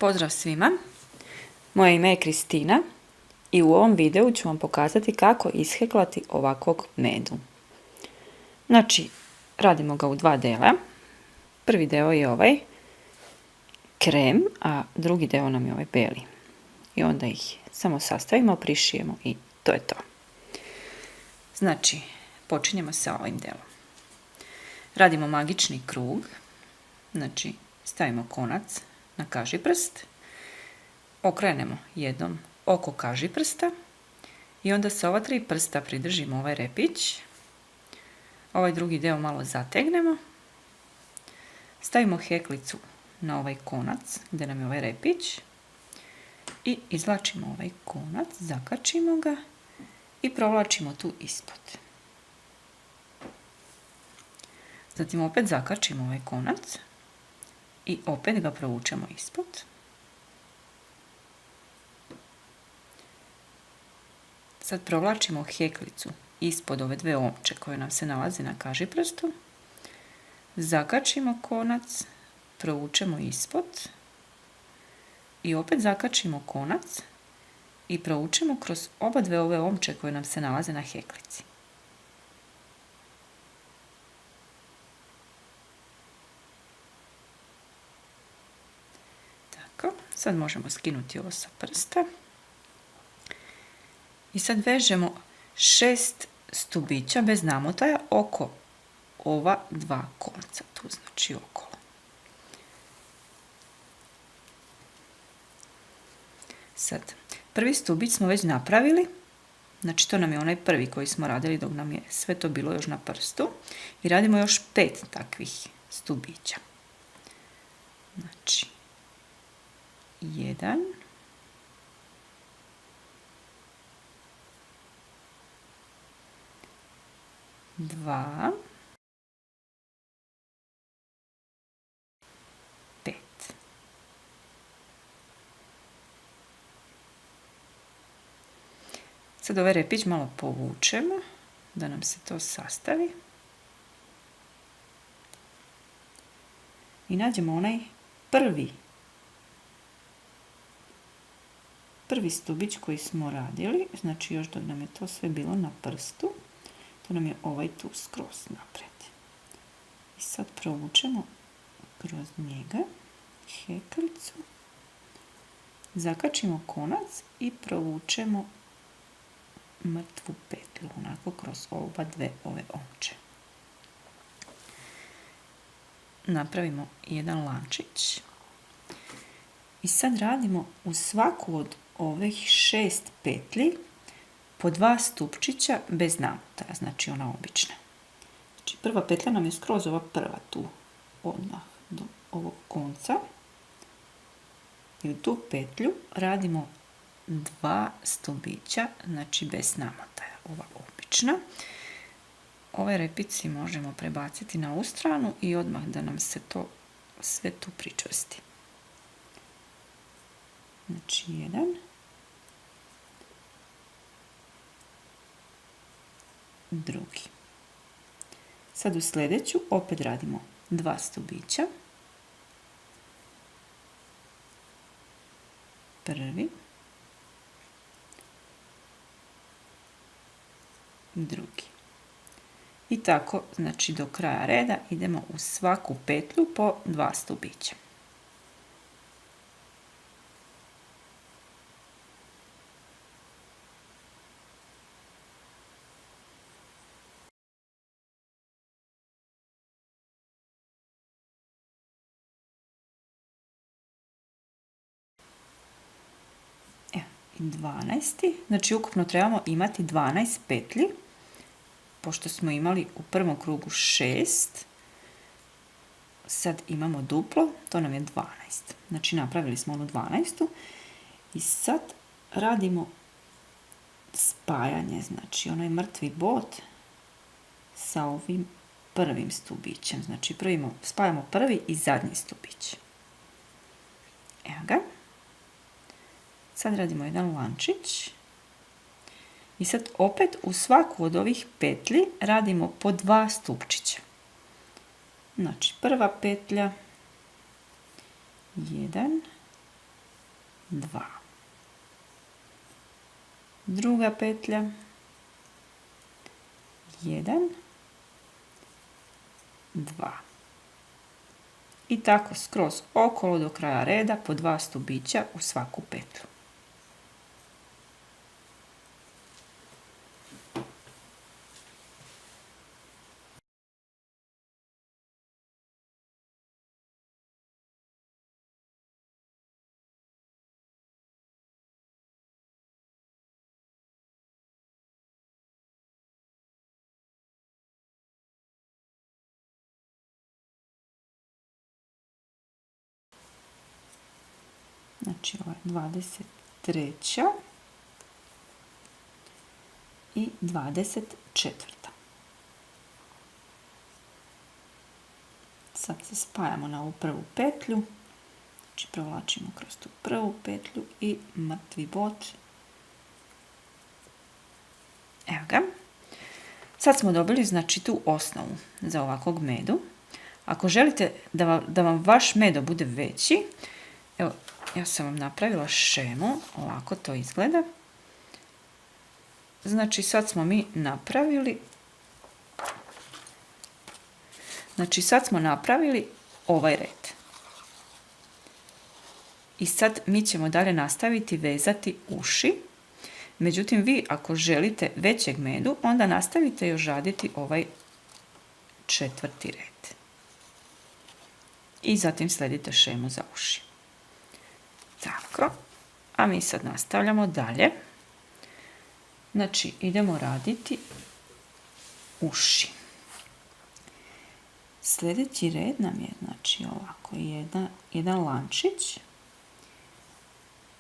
Pozdrav svima, moje ime je Kristina i u ovom videu ću vam pokazati kako isheklati ovakvog medu. Znači, radimo ga u dva dela. Prvi deo je ovaj krem, a drugi deo nam je ovaj beli. I onda ih samo sastavimo, prišijemo i to je to. Znači, počinjemo sa ovim delom. Radimo magični krug, znači stavimo konac na kažiprst, okrenemo jednom oko kažiprsta i onda sa ova 3 prsta pridržimo ovaj repić, ovaj drugi deo malo zategnemo, stavimo heklicu na ovaj konac gdje nam je ovaj repić i izvlačimo ovaj konac, zakačimo ga i provlačimo tu ispod. Zatim opet zakačimo ovaj konac i opet ga provučemo ispod. Sad provlačimo heklicu ispod ove dve omče koje nam se nalaze na kažiprstu. Zakačimo konac, provučemo ispod i opet zakačimo konac i provučemo kroz oba dve ove omče koje nam se nalaze na heklici. Tako, sad možemo skinuti ovo sa prsta. I sad vežemo 6 stubića bez namotaja oko ova dva konca, tu znači okolo. Sad, prvi stubić smo već napravili, znači to nam je onaj prvi koji smo radili dok nam je sve to bilo još na prstu i radimo još 5 takvih stubića. Znači, 1, 2, 5. Sad ovaj repić malo povučemo da nam se to sastavi. I nađemo onaj prvi stubić koji smo radili, znači još dok nam je to sve bilo na prstu. To nam je ovaj tu skroz naprijed. I sad provučemo kroz njega heklicu, zakačimo konac i provučemo mrtvu petlju, onako kroz oba dve ove omče. Napravimo jedan lančić i sad radimo u svaku od ovih 6 petlji po 2 stupčića bez namotaja, znači ona obična. Znači prva petlja nam je skroz ova prva tu, odmah do ovog konca. I u tu petlju radimo 2 stubića, znači bez namotaja, ova obična. Ovaj repić si možemo prebaciti na ovu stranu i odmah da nam se to sve tu pričvrsti. Znači 1, drugi. Sad u sljedeću opet radimo 2 stubića. Prvi, drugi. I tako, znači do kraja reda idemo u svaku petlju po 2 stubića. I 12. Znači ukupno trebamo imati 12 petlji. Pošto smo imali u prvom krugu 6, sad imamo duplo, to nam je 12. Znači napravili smo onu 12. I sad radimo spajanje, znači onaj mrtvi bot sa ovim prvim stubićem. Znači spajamo prvi i zadnji stubić. Evo ga. Sad radimo jedan lančić i sad opet u svaku od ovih petlji radimo po 2 stupčića. Znači prva petlja, 1, 2. Druga petlja, 1, 2. I tako skroz okolo do kraja reda po 2 stubića u svaku petlju. Znači ovo je 23. i 24. Sad se spajamo na ovu prvu petlju. Znači provlačimo kroz tu prvu petlju i mrtvi bot. Evo ga. Sad smo dobili znači tu osnovu za ovakvog medu. Ako želite da vam vaš medo bude veći, evo, ja sam vam napravila šemu, ovako to izgleda. Znači sad smo mi napravili, ovaj red. I sad mi ćemo dalje nastaviti vezati uši. Međutim, vi ako želite većeg medu, onda nastavite još raditi ovaj 4. red. I zatim sledite šemu za uši. Tako, a mi sad nastavljamo dalje. Znači, idemo raditi uši. Sljedeći red nam je, znači, ovako, jedan lančić.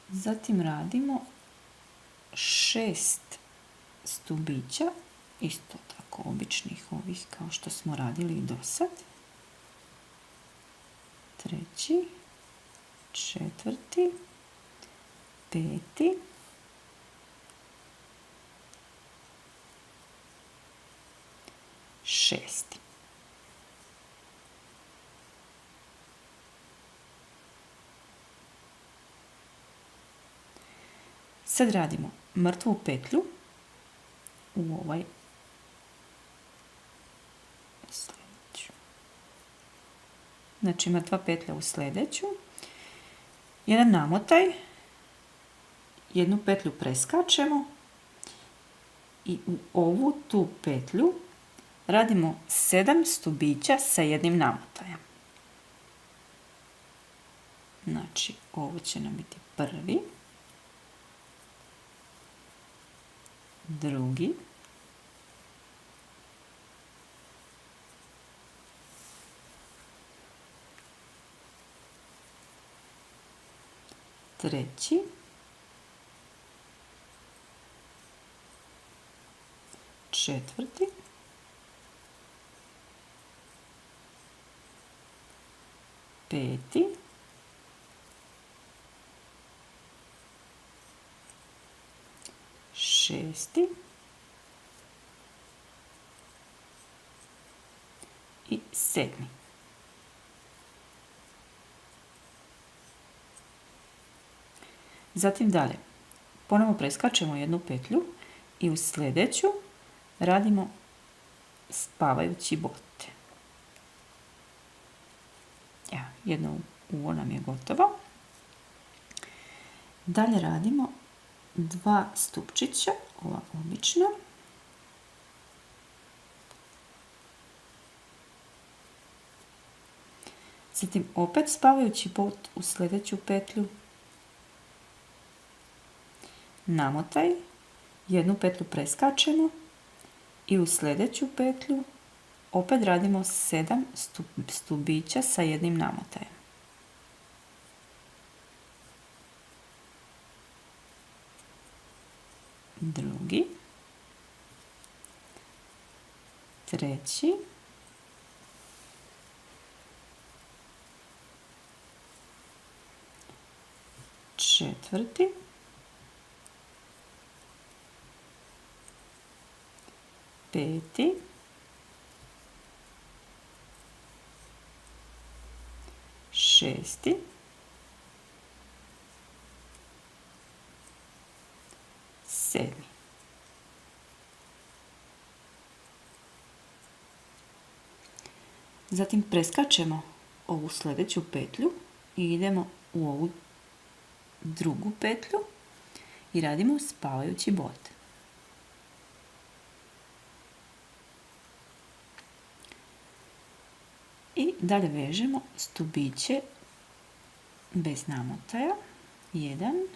Zatim radimo 6 stubića, isto tako običnih ovih kao što smo radili i do sad. 3., 4., 5., 6. Sad radimo mrtvu petlju u ovaj sljedeću. Znači mrtva petlja u sljedeću. Jedan namotaj, jednu petlju preskačemo i u ovu tu petlju radimo 7 stubića sa jednim namotajem. Znači ovo će nam biti prvi, drugi, treći, četvrti, peti, šesti i sedmi. Zatim dalje, ponovo preskačemo jednu petlju i u sljedeću radimo spavajući bot. Evo, jedno uvo nam je gotovo. Dalje radimo 2 stupčića, ova obična. Zatim opet spavajući bot u sljedeću petlju. Namotaj, jednu petlju preskačemo i u sljedeću petlju opet radimo 7 stubića sa jednim namotajem. Drugi, treći, četvrti, peti, šesti 7. Zatim preskačemo ovu sljedeću petlju i idemo u ovu drugu petlju i radimo spavajući bod. I dalje vežemo stubiće bez namotaja. 1,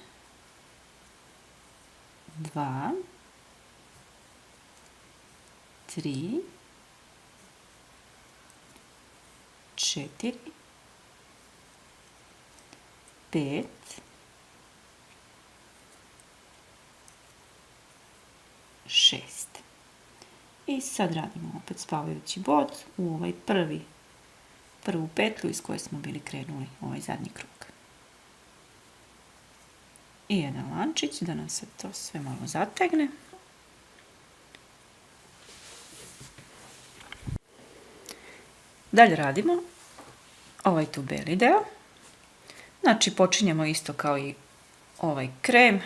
2, 3, 4, 5, 6. I sad radimo opet spavajući bod u ovaj prvu petlju iz koje smo bili krenuli, ovaj zadnji krug. I jedan lančić da nam se to sve malo zategne. Dalje radimo ovaj tu beli deo. Znači počinjemo isto kao i ovaj krem,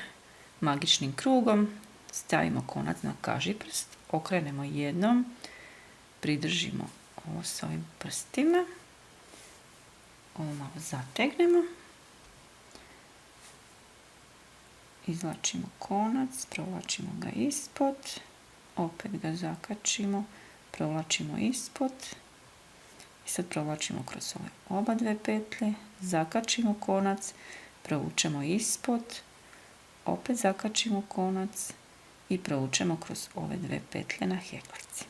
magičnim krugom. Stavimo konac na kažiprst, okrenemo jednom, pridržimo ovo s ovim prstima. Ovo malo zategnemo. Izvlačimo konac, provlačimo ga ispod, opet ga zakačimo, provlačimo ispod i sad provlačimo kroz ove oba dve petlje, zakačimo konac, provučemo ispod, opet zakačimo konac i provučemo kroz ove dve petlje na heklici.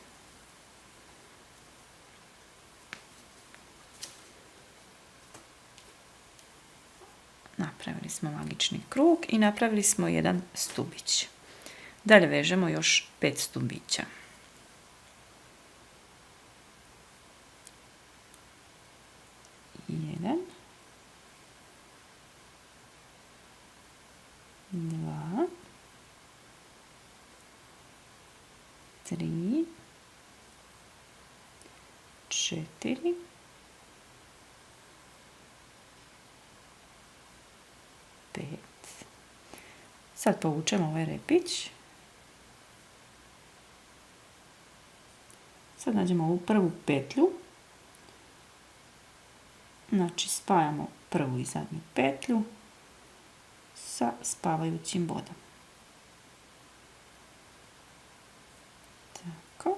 Napravili smo magični krug i napravili smo jedan stubić. Dalje vežemo još 5 stubića. Jedan, 2, 3, 4, 5. Sad povučemo ovaj repić. Sad nađemo ovu prvu petlju. Znači spajamo prvu i zadnju petlju sa spavajućim bodom. Tako.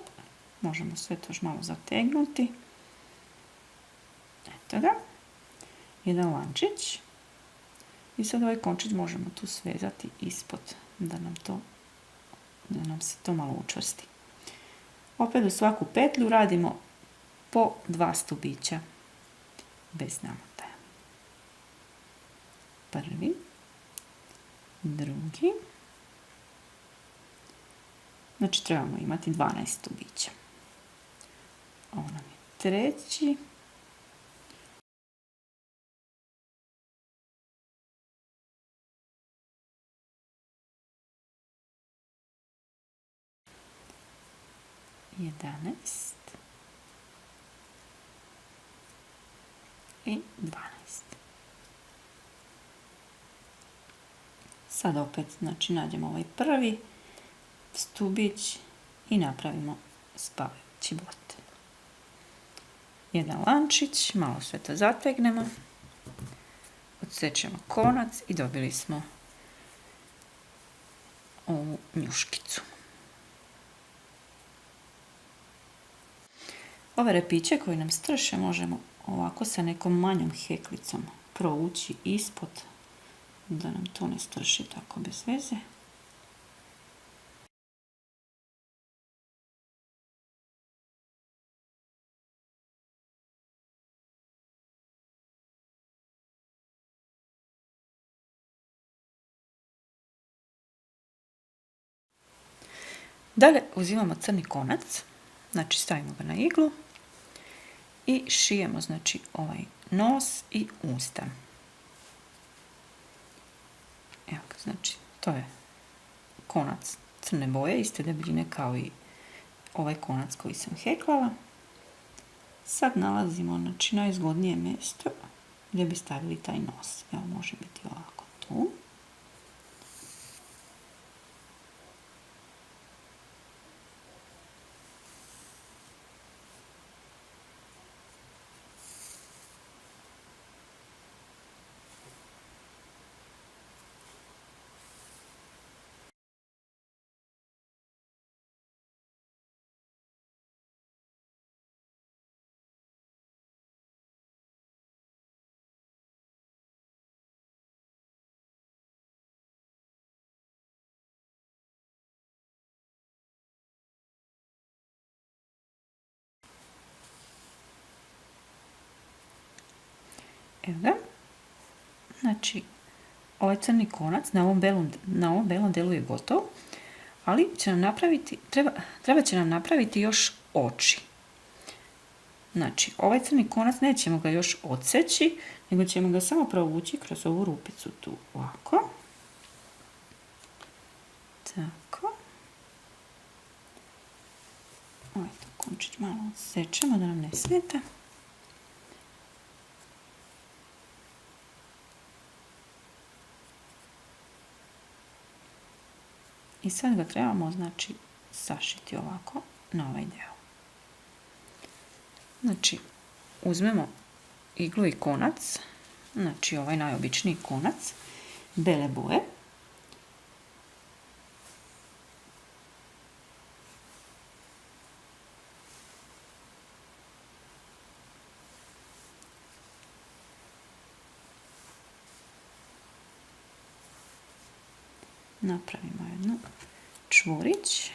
Možemo sve to još malo zategnuti. Eto ga. Jedan lančić. I sad ovaj končić možemo tu svezati ispod, da nam se to malo učvrsti. Opet u svaku petlju radimo po 2 stubića bez namotaja. Prvi, drugi. Znači trebamo imati 12 stubića. Ovo nam je treći. 11 i 12. Sad opet, znači, nađemo ovaj prvi stubić i napravimo spavajući bod. Jedan lančić, malo sve to zategnemo, odsečemo konac i dobili smo ovu njuškicu. Ove repiće koji nam strše možemo ovako sa nekom manjom heklicom provući ispod, da nam to ne strši tako bez veze. Dalje uzimamo crni konac, znači stavimo ga na iglu i šijemo, znači, ovaj nos i usta. Evo ga, znači, to je konac crne boje, iste debljine kao i ovaj konac koji sam heklala. Sad nalazimo, znači, najzgodnije mjesto gdje bi stavili taj nos. Evo, može biti ovako tu. Evo ga. Znači, ovaj crni konac na ovom belom delu je gotov, ali treba će nam napraviti još oči. Znači, ovaj crni konac nećemo ga još odseći, nego ćemo ga samo provući kroz ovu rupicu tu, ovako. Tako. Ovaj to končić malo odsečemo da nam ne smeta. I sad ga trebamo, znači, sašiti ovako na ovaj deo. Znači, uzmemo iglu i konac, znači ovaj najobičniji konac, bele boje. Napravimo jednu čvorić.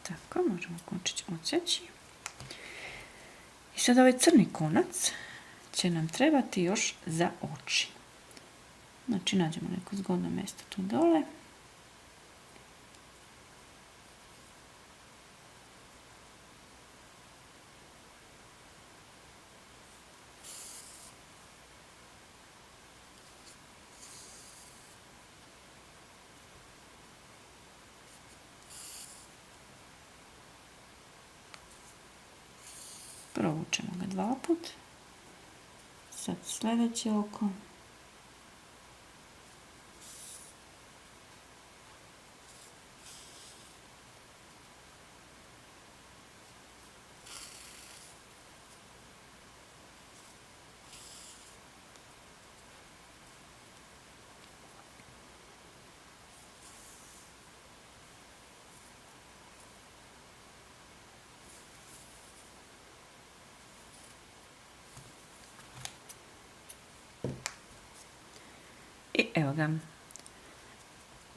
Tako, možemo končić odsjeći. I sad ovaj crni konac će nam trebati još za oči. Znači, nađemo neko zgodno mjesto tu dole. Provučemo ga 2 puta. Sad sljedeće oko. I evo ga,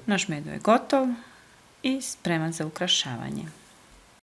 naš medo je gotov i spreman za ukrašavanje.